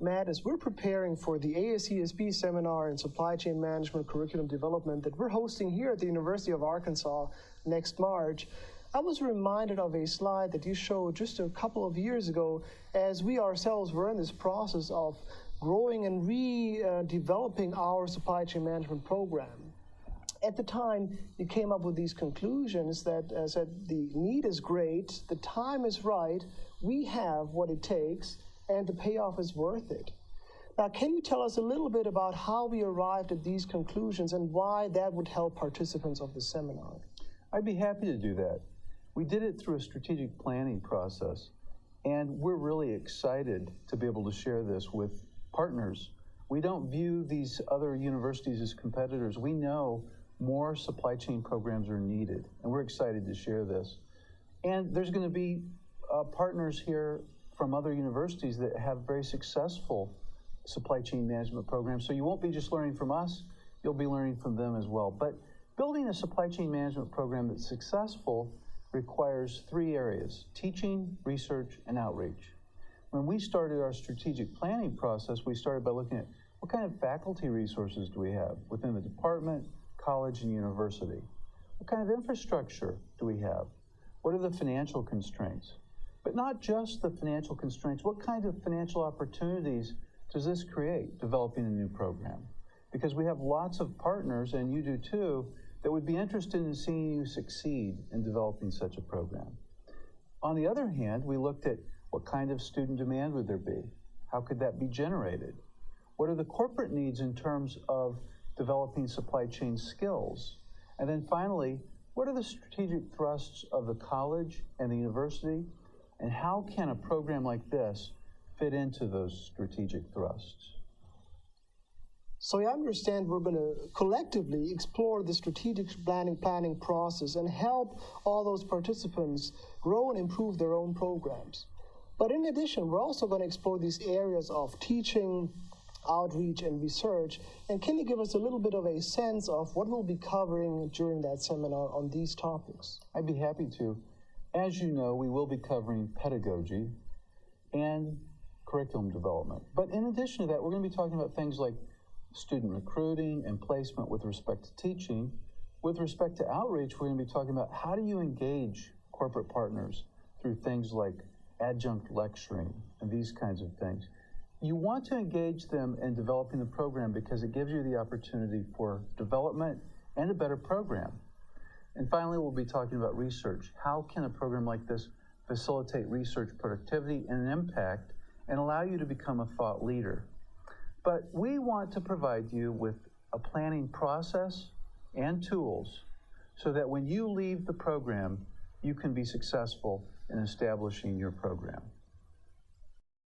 Matt, as we're preparing for the AACSB seminar in supply chain management curriculum development that we're hosting here at the University of Arkansas next March, I was reminded of a slide that you showed just a couple of years ago as we ourselves were in this process of growing and redeveloping our supply chain management program. At the time, you came up with these conclusions that said the need is great, the time is right, we have what it takes, and the payoff is worth it. Now, can you tell us a little bit about how we arrived at these conclusions and why that would help participants of the seminar? I'd be happy to do that. We did it through a strategic planning process, and we're really excited to be able to share this with partners. We don't view these other universities as competitors. We know more supply chain programs are needed, and we're excited to share this. And there's going to be partners here from other universities that have very successful supply chain management programs. So you won't be just learning from us, you'll be learning from them as well. But building a supply chain management program that's successful requires three areas: teaching, research, and outreach. When we started our strategic planning process, we started by looking at what kind of faculty resources do we have within the department, college, and university? What kind of infrastructure do we have? What are the financial constraints? But not just the financial constraints, what kind of financial opportunities does this create, developing a new program? Because we have lots of partners, and you do too, that would be interested in seeing you succeed in developing such a program. On the other hand, we looked at what kind of student demand would there be? How could that be generated? What are the corporate needs in terms of developing supply chain skills? And then finally, what are the strategic thrusts of the college and the university? And how can a program like this fit into those strategic thrusts? So I understand we're going to collectively explore the strategic planning process and help all those participants grow and improve their own programs. But in addition, we're also going to explore these areas of teaching, outreach, and research. And can you give us a little bit of a sense of what we'll be covering during that seminar on these topics? I'd be happy to. As you know, we will be covering pedagogy and curriculum development. But in addition to that, we're going to be talking about things like student recruiting and placement with respect to teaching. With respect to outreach, we're going to be talking about how do you engage corporate partners through things like adjunct lecturing and these kinds of things. You want to engage them in developing the program because it gives you the opportunity for development and a better program. And finally, we'll be talking about research. How can a program like this facilitate research productivity and impact and allow you to become a thought leader? But we want to provide you with a planning process and tools so that when you leave the program, you can be successful in establishing your program.